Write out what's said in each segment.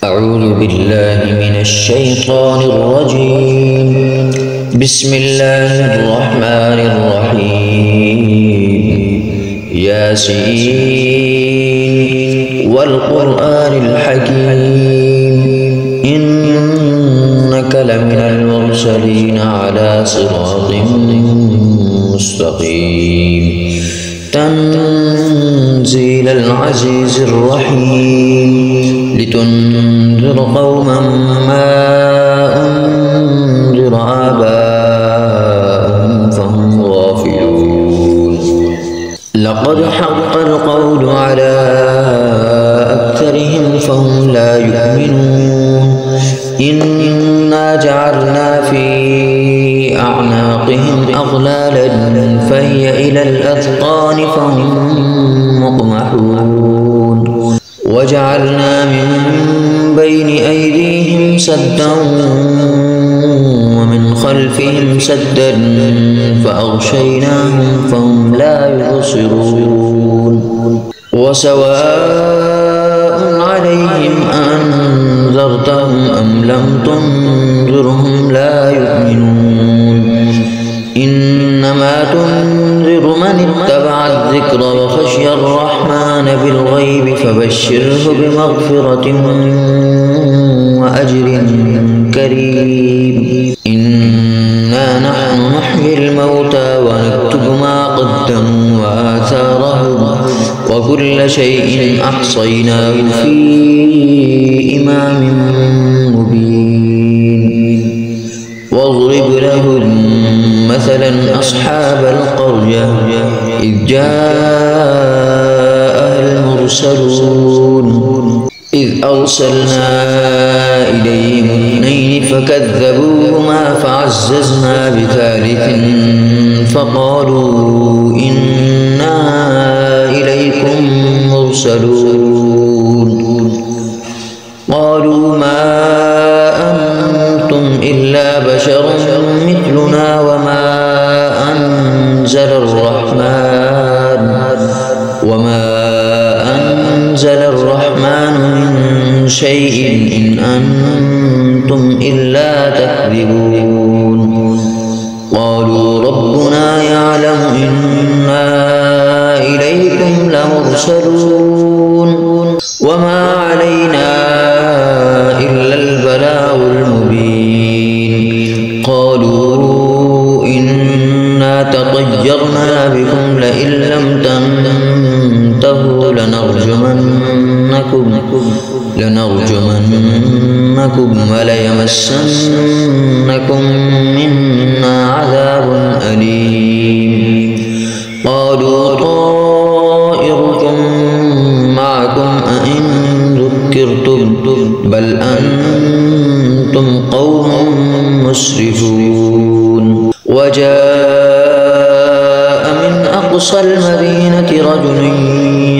أعوذ بالله من الشيطان الرجيم. بسم الله الرحمن الرحيم. ياسين والقرآن الحكيم إنك لمن المرسلين على صراط مستقيم تنزيل العزيز الرحيم لتنذر قوما ما أنذر آباؤهم فهم غافلون. لقد حق القول على أكثرهم فهم لا يؤمنون. إنا جعلنا في أعناقهم أغلالا فهي إلى الأذقان فهم مقمحون. وجعلنا من بين أيديهم سدا ومن خلفهم سدا فأغشيناهم فهم لا يبصرون. وسواء عليهم أنذرتهم أم لم تنذرهم لا يؤمنون. إنما تنذر من اتبع الذكر وخشي الرحمن بالغيب فبشره بمغفرة وأجر كريم. إنا نحن نحيي الموتى ونكتب ما قدموا وآثارهم وكل شيء أحصيناه في إمام مبين. واضرب لهم مثلا أصحاب القرية إذ جاءها المرسلون إذ أرسلنا إليهم اثنين فكذبوهما فعززنا بثالث فقالوا إنا إليكم مرسلون. قالوا ما أنتم إلا بشر مثلنا وما أنزل الرحمن من شيء إن أنتم إلا تكذبون. قالوا ربنا يعلم إنا إليكم لمرسلون وما علينا إلا البلاغ المبين. قالوا إنا تطيرنا بكم لئن لم تنتهوا لنرجمنكم وليمسنكم منا عذاب أليم. قالوا طائركم معكم أئن ذكرتم بل أنتم قوم مسرفون. وجاء من أقصى المدينة رجل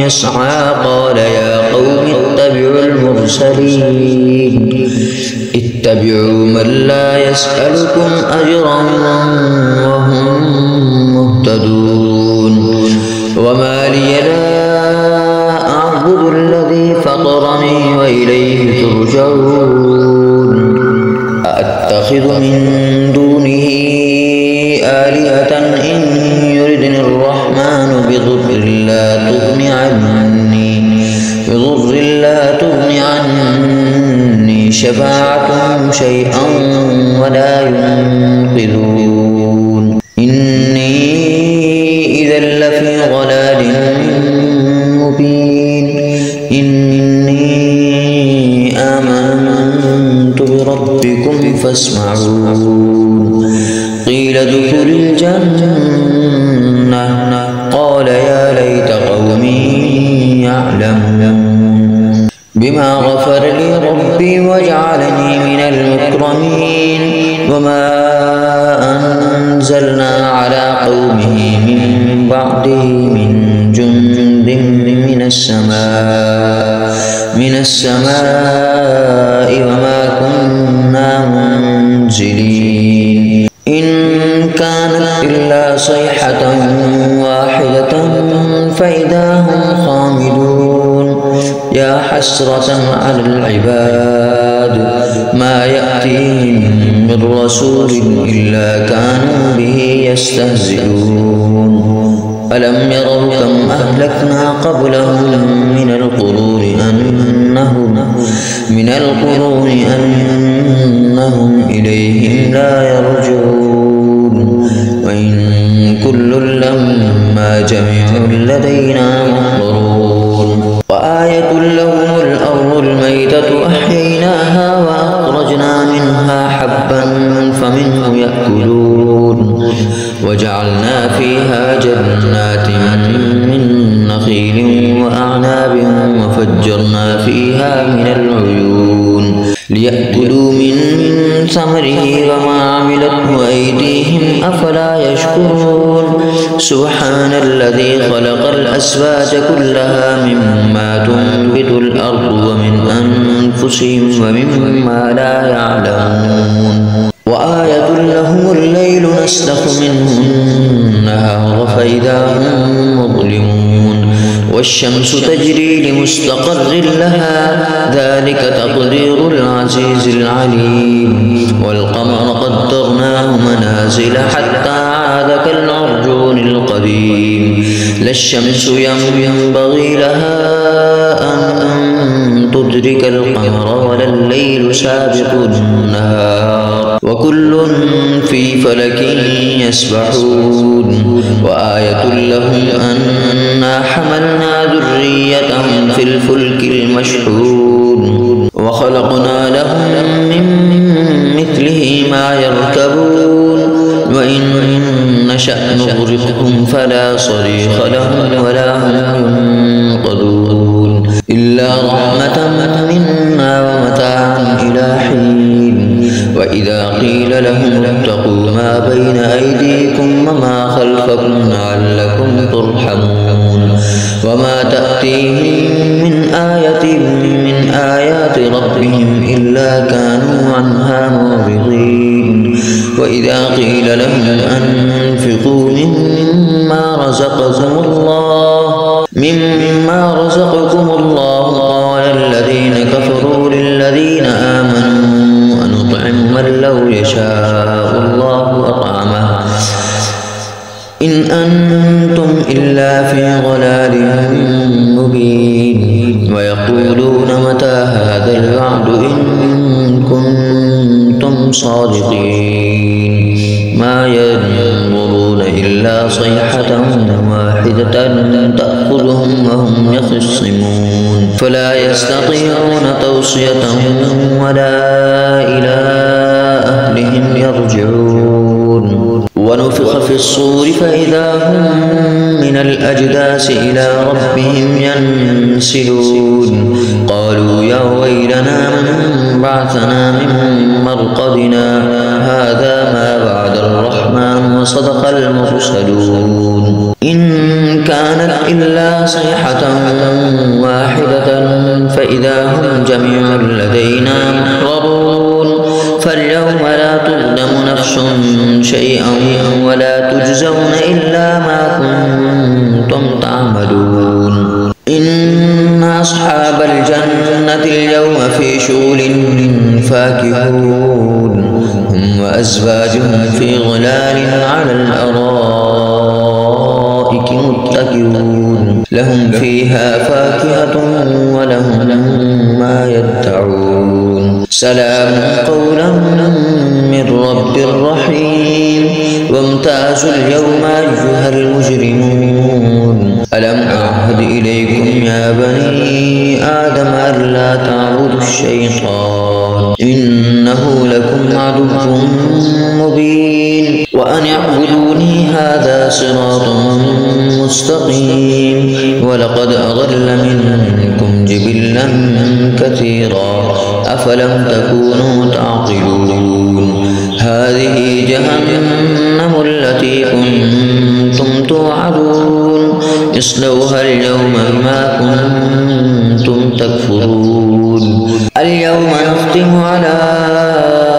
يسعى قال يا قوم اتبعوا المرسلين اتبعوا من لا يسألكم أجرا وهم مهتدون. وما لي لا أعبد الذي فطرني وإليه ترجعون. أأتخذ من دونه آلهة إن يردني الرحمن بضر لا تغن عني شفاعتهم شيئا ولا ينقذون. إني إذا لفي ضلال مبين. إني آمنت بربكم فاسمعون. قيل ادخل الجنة قال يا ليت قومي يعلمون بما غفر لي ربي وجعلني من المكرمين. وما أنزلنا على قومه من بعده من جند من السماء وما كنا منزلين. إن كانت إلا صيحة واحدة فإذا هم خامدون. يا حسرة على العباد ما يأتيهم من رسول إلا كانوا به يستهزئون ألم يروا كم أهلكنا قبلهم من القرون أنهم إليهم لا يرجعون وإن كل لما جميع لدينا محضرون وآية لهم الأرض الميتة أحييناها وأخرجنا منها حبا فمنه يأكلون وجعلنا فيها جنات من نخيل وأعناب وفجرنا فيها من العيون ليأكلوا من ثمره وما عملته أيديهم أفلا يشكرون سبحان الذي خلق الأزواج كلها مما تنبت الأرض ومن أنفسهم ومما لا يعلمون وآية لهم الليل نسلخ منه النهار فإذا هم مظلمون والشمس تجري لمستقر لها ذلك تقدير العزيز العليم والقمر قدرناه منازل حتى عاد كالعرجون القديم لا الشمس ينبغي لها أن تدرك القمر ولا الليل سابق النهار وكل في فلك يسبحون وآية لهم أنا حملنا ذريتهم في الفلك المشحون وخلقنا لهم من مثله ما يركبون وإن نشأ نغرقهم فلا صريخ لهم ولا هم ينقذون إلا رحمة منا ومتاعا إلى حين وإذا قيل لهم اتقوا ما بين أيديكم وما خلفكم لعلكم ترحمون وما تأتيهم من آية من آيات ربهم إلا كانوا عنها معرضين وإذا قيل لهم أنفقوا مما رزقكم الله قال الذين كفروا للذين آمنوا أنطعم من لو يشاء الله أطعمه إن أنتم إلا في ضلال مبين ويقولون متى هذا الوعد إن كنتم صادقين ما ينظرون إلا صيحة واحدة تأخذهم وهم يخصمون فلا يستطيعون توصية ولا إلى أهلهم يرجعون ونفخ في الصور فإذا هم من الأجداث إلى ربهم ينسلون قالوا يا ويلنا من بعثنا من مرقدنا هذا ما وعد الرحمن وصدق المرسلون إن كانت إلا صيحة واحدة فإذا هم جميع لدينا محضرون فاليوم لا تظلم نفس شيئا ولا تجزون إلا ما كنتم تعملون إن أصحاب الجنة اليوم في شغل فاكهون هم وأزواجهم في ظلال على الأرائك متكئون لهم فيها فاكهة ولهم ما يدعون سلام قولا من رب رحيم وامتازوا اليوم أيها المجرمون ألم أعهد إليكم يا بني آدم ألا تعبدوا الشيطان إنه لكم عدو مبين وأن اعبدوني هذا صراط مستقيم ولقد أضل منكم جبلا كثيرا أفلم تكونوا تعقلون هذه جهنم التي كنتم توعدون اصلوها اليوم بما كنتم تكفرون اليوم نختم على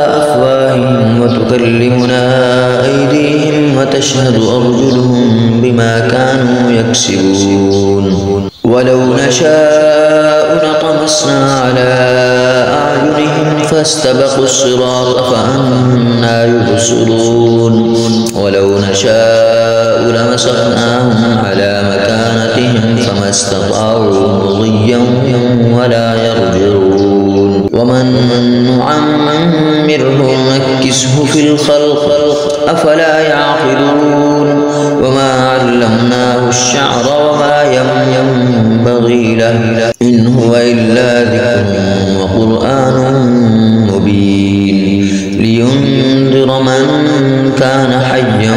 أفواههم وتكلمنا أيديهم وتشهد أرجلهم بما كانوا يكسبون ولو نشاء طمسنا على أعينهم فاستبقوا الصراط فأنى يبصرون ولو نشاء لمسخناهم على مكانتهم فما استطاعوا مضيا ولا يرجعون ومن نعمره نكسه في الخلق أفلا يعقلون وما علمناه الشعر وما ينبغي له إن هو إلا ذكر وقرآن مبين لينذر من كان حيا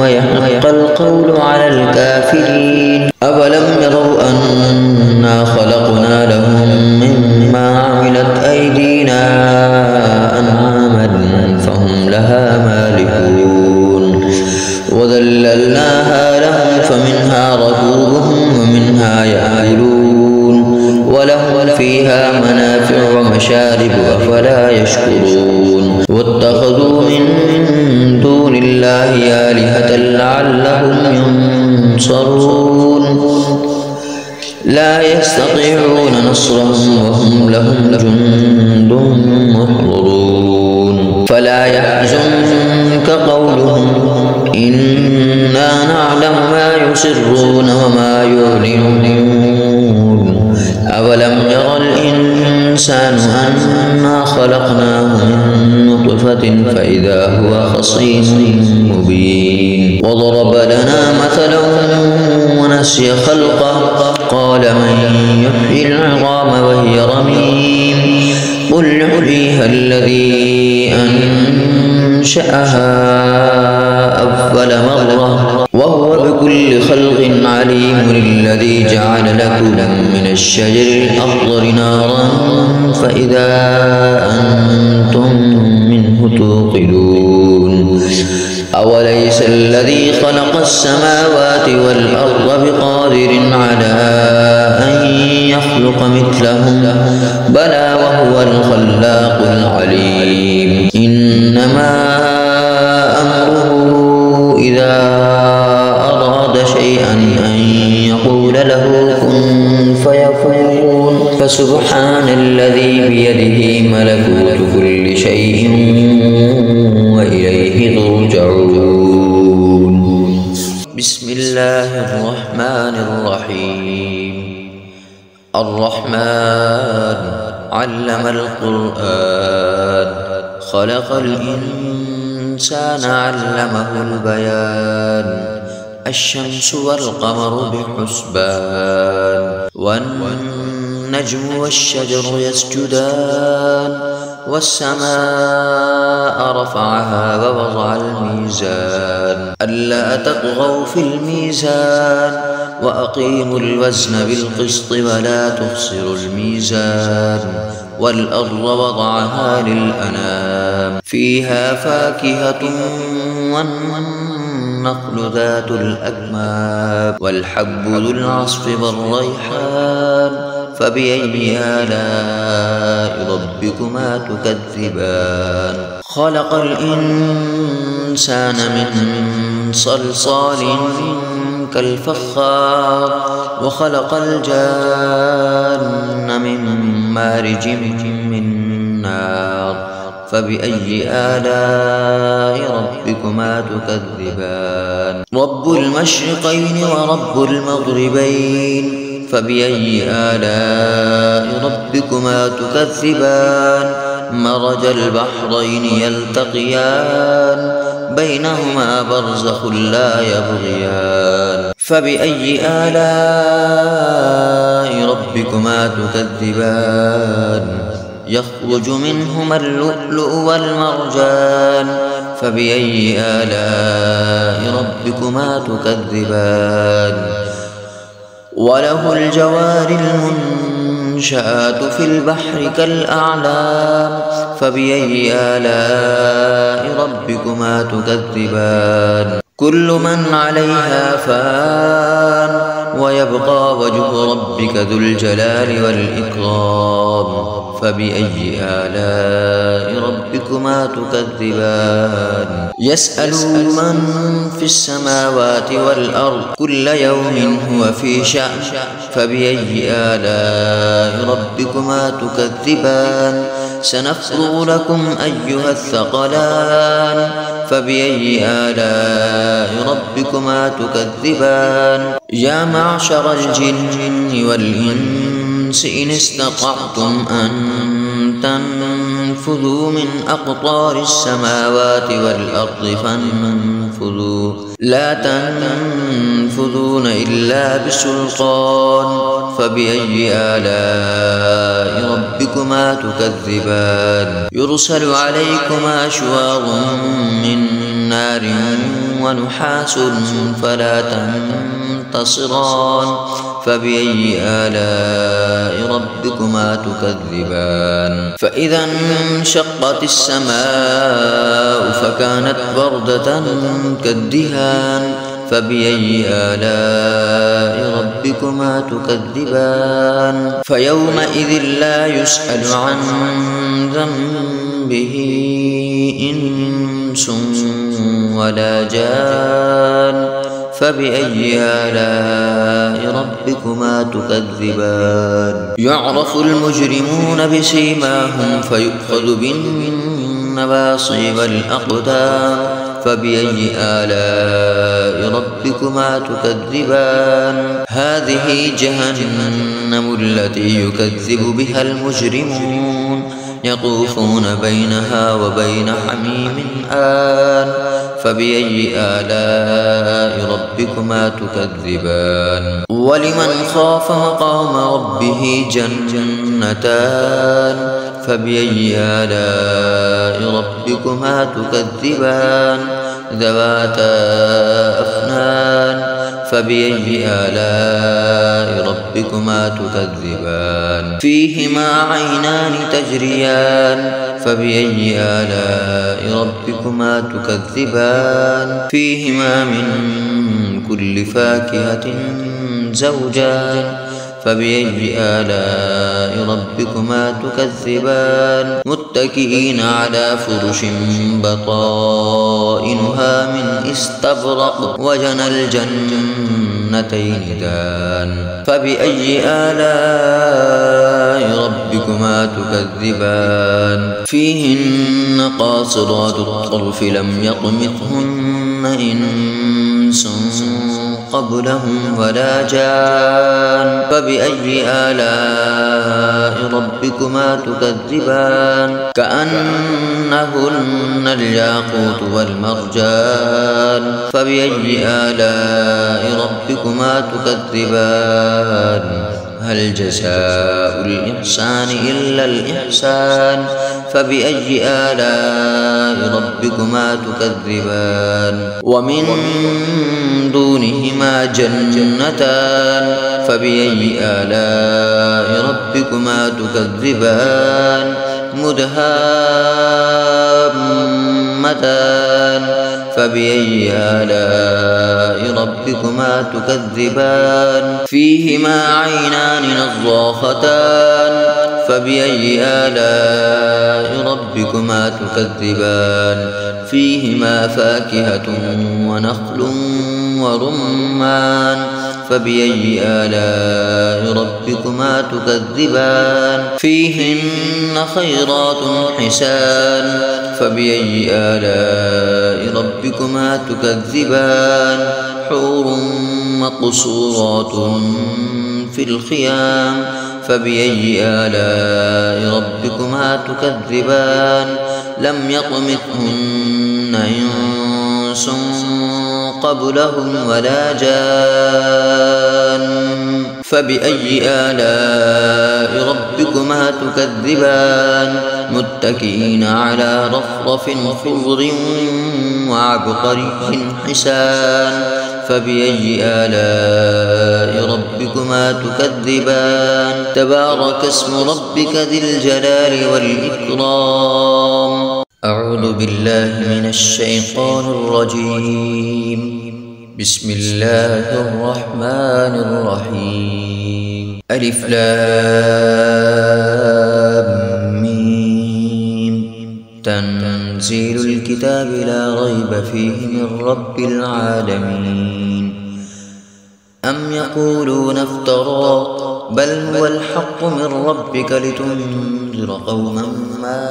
ويحق القول على الكافرين أولم يروا أنا خلقنا لهم مما عملت أيدينا أنعاما فهم لها مالكون وذللناها لهم فمنها ركوبهم ومنها يأكلون ولهم فيها منافع ومشارب أفلا يشكرون واتخذوا من دون الله آلهة لعلهم ينصرون لا يستطيعون نصرهم وهم لهم جند محضرون فلا يحزنك قولهم إنا نعلم ما يسرون وما يعلنون أولم ير الإنسان أنا خلقناه من نطفة فإذا هو خصيم مبين وضرب لنا مثلا ونسي خلقه قال من يحيي العظام وهي رميم قل يحييها الذي أنشأها أول مرة وهو بكل خلق عليم الذي جعل لكم من الشجر الأخضر نارا فإذا أنتم منه توقدون أوليس الذي خلق السماوات والأرض بقادر على أن يخلق مثلهم بلى وهو الخلاق العليم إنما أمره إذا أراد شيئا أن يقول له كن فيكون فسبحان الذي بيده ملكوت كل شيء وإليه ترجعون بسم الله الرحمن الرحيم الرحمن علم القرآن خلق الإنسان علمه البيان الشمس والقمر بحسبان والنجم والشجر يسجدان والسماء رفعها ووضع الميزان ألا تطغوا في الميزان وأقيموا الوزن بالقسط ولا تخسروا الميزان والأرض وضعها للأنام فيها فاكهة والنخل ذات الأكمام والحب ذو العصف والريحان فبأي آلاء ربكما تكذبان خلق الإنسان من صلصال كالفخار وخلق الجان من مارج من نار فبأي آلاء ربكما تكذبان رب المشرقين ورب المغربين فبأي آلاء ربكما تكذبان مرج البحرين يلتقيان بينهما برزخ لا يبغيان فبأي آلاء ربكما تكذبان يخرج منهما اللؤلؤ والمرجان فبأي آلاء ربكما تكذبان وله الجوار المنشآت في البحر كالأعلام فبأي آلاء ربكما تكذبان كل من عليها فان ويبقى وجه ربك ذو الجلال والإكرام فبأي آلاء ربكما تكذبان يسأله من في السماوات والأرض كل يوم هو في شأن فبأي آلاء ربكما تكذبان سنفرغ لكم أيها الثقلان فبأي آلاء ربكما تكذبان يا معشر الجن والإنس إن استطعتم أن تنفذوا من أقطار السماوات والأرض فانفذوا لا تنفذون إلا بسلطان فبأي آلاء ربكما تكذبان يرسل عليكما شواظ من نار ونحاس فلا تنتصران فبأي آلاء ربكما تكذبان فإذا انشقت السماء فكانت بردة كالدهان فبأي آلاء ربكما تكذبان فيومئذ لا يسأل عن ذنبه إنس ولا جان فبأي آلاء ربكما تكذبان يعرف المجرمون بسيماهم فيؤخذ بالنواصي والأقدام فبأي آلاء ربكما تكذبان هذه جهنم التي يكذب بها المجرمون يطوفون بينها وبين حميم آن فبأي آلاء ربكما تكذبان ولمن خاف مقام ربه جنتان فبأي آلاء ربكما تكذبان ذواتا أفنان فبأي آلاء ربكما تكذبان فيهما عينان تجريان فبأي آلاء ربكما تكذبان فيهما من كل فاكهة زوجان فبأي آلاء ربكما تكذبان متكئين على فرش بطائنها من استبرق وجنى الجنتين دان فبأي آلاء ربكما تكذبان فيهن قاصرات الطرف لم يطمثهن إنس قبلهم ولا جان فبأي آلاء ربكما تكذبان كأنهن الياقوت والمرجان فبأي آلاء ربكما تكذبان هل جزاء الإحسان إلا الإحسان فبأي آلاء ربكما تكذبان ومن دونهما جنتان فبأي آلاء ربكما تكذبان مدهامتان فبأي آلاء ربكما تكذبان فيهما عينان نضاختان فبأي آلاء ربكما تكذبان فيهما فاكهة ونخل ورمان فبأي آلاء ربكما تكذبان فيهن خيرات حسان فبأي آلاء ربكما تكذبان حور مقصورات في الخيام فبأي آلاء ربكما تكذبان لم يطمثهن إنس قبلهم ولا جان فبأي آلاء ربكما تكذبان متكئين على رفرف خضر وعبقري حسان فبأي آلاء ربكما تكذبان تبارك اسم ربك ذي الجلال والإكرام أعوذ بالله من الشيطان الرجيم بسم الله الرحمن الرحيم ألف لام ميم تنزيل الكتاب لا ريب فيه من رب العالمين أم يقولون افترى بل هو الحق من ربك لتنذر قوما ما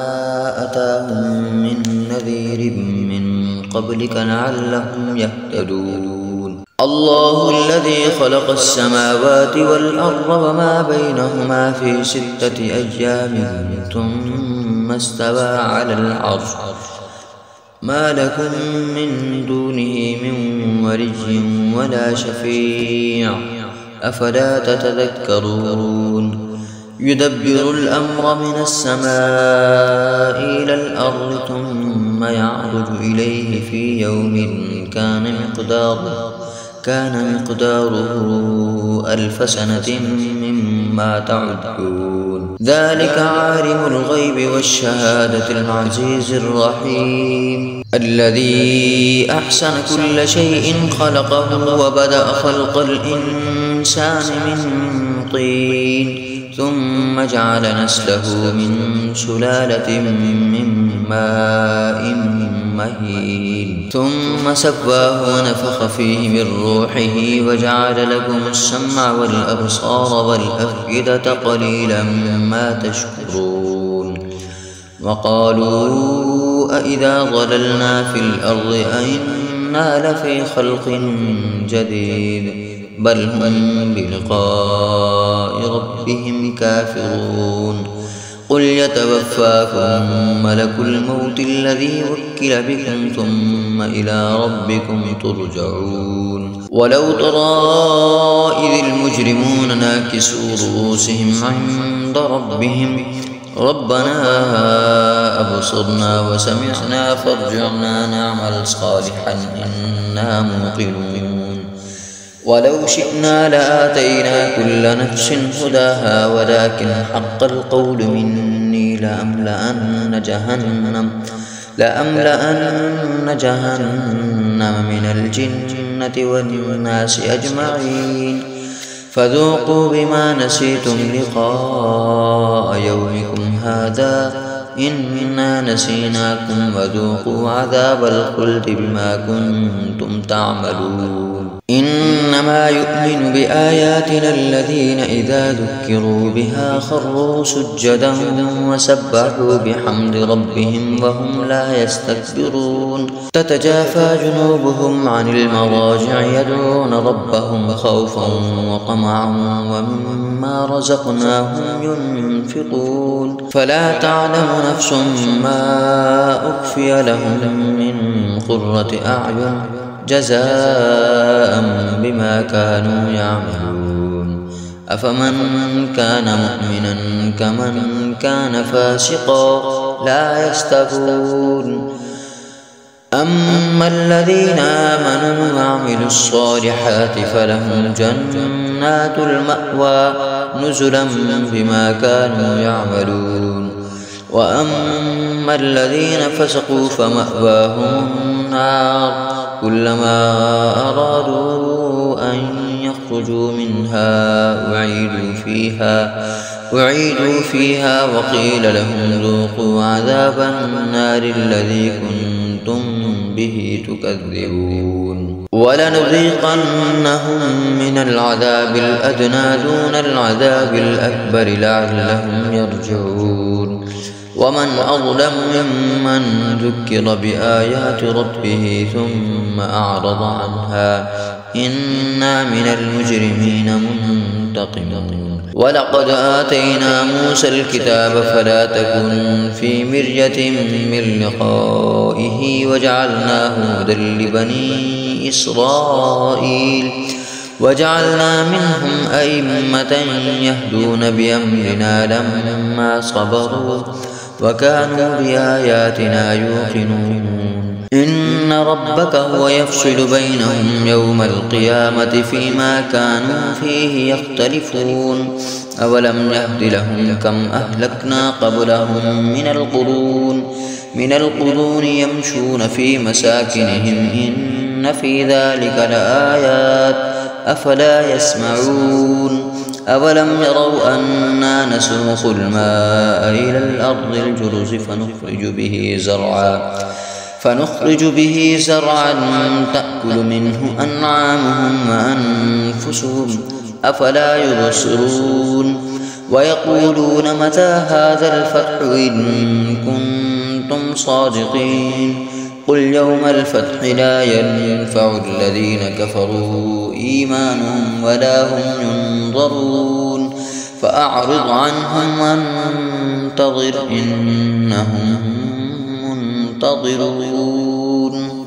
أتاهم من نذير من قبلك لعلهم يهتدون. الله الذي خلق السماوات والأرض وما بينهما في 6 أيام ثم استوى على العرش ما لكم من دونه من ولي ولا شفيع أفلا تتذكرون. يدبر الأمر من السماء إلى الأرض ثم يعرج إليه في يوم كان مقداره 1000 سنة مما تعدون. ذلك عالم الغيب والشهادة العزيز الرحيم الذي أحسن كل شيء خلقه وبدأ خلق الإنسان من طين ثم جعل نسله من سلالة من ماء مهين ثم سواه ونفخ فيه من روحه وجعل لكم السمع والأبصار والأفئدة قليلا ما تشكرون. وقالوا أإذا ضللنا في الأرض أئنا لفي خلق جديد بل هم بلقاء ربهم كافرون. قل يتوفاكم ملك الموت الذي وكل بكم ثم إلى ربكم ترجعون. ولو ترى إذ المجرمون ناكسوا رؤوسهم عند ربهم ربنا أبصرنا وسمعنا فارجعنا نعمل صالحا إنا موقنون. ولو شئنا لآتينا كل نفس هداها ولكن حق القول مني لأملأن جهنم من الجنة والناس أجمعين. فذوقوا بما نسيتم لقاء يومكم هذا إنا نسيناكم وذوقوا عذاب الخلد بما كنتم تعملون. إنما يؤمن بآياتنا الذين إذا ذكروا بها خروا سجدا وسبحوا بحمد ربهم وهم لا يستكبرون. تتجافى جنوبهم عن المضاجع يدعون ربهم خوفا وطمعا ومما رزقناهم ينفقون. فلا تعلم نفس ما أخفي لهم من قرة أعين جزاء بما كانوا يعملون. أفمن كان مؤمنا كمن كان فاسقا لا يستوون. أما الذين آمنوا وعملوا الصالحات فلهم جنات المأوى نزلا بما كانوا يعملون. وأما الذين فسقوا فمأواهم النار كلما أرادوا أن يخرجوا منها أعيدوا فيها وقيل لهم ذوقوا عذاب النار الذي كنتم به تكذبون. ولنذيقنهم من العذاب الأدنى دون العذاب الأكبر لعلهم يرجعون. ومن أظلم ممن ذكر بآيات ربه ثم أعرض عنها إنا من المجرمين منتقمون. ولقد آتينا موسى الكتاب فلا تكن في مرية من لقائه وجعلناه هدى لبني إسرائيل وجعلنا منهم أئمة يهدون بأمرنا لما صبروا وكانوا بآياتنا يوقنون. إن ربك هو يفصل بينهم يوم القيامة فيما كانوا فيه يختلفون. أولم يهد لهم كم أهلكنا قبلهم من القرون يمشون في مساكنهم إن في ذلك لآيات أفلا يسمعون. أولم يروا أنا نسوق الماء إلى الأرض الجرز فنخرج به فنخرج به زرعا تأكل منه أنعامهم وأنفسهم أفلا يبصرون ويقولون متى هذا الفتح إن كنتم صادقين قل يوم الفتح لا ينفع الذين كفروا إيمانهم ولا هم ينظرون فأعرض عنهم وانتظر إنهم منتظرون.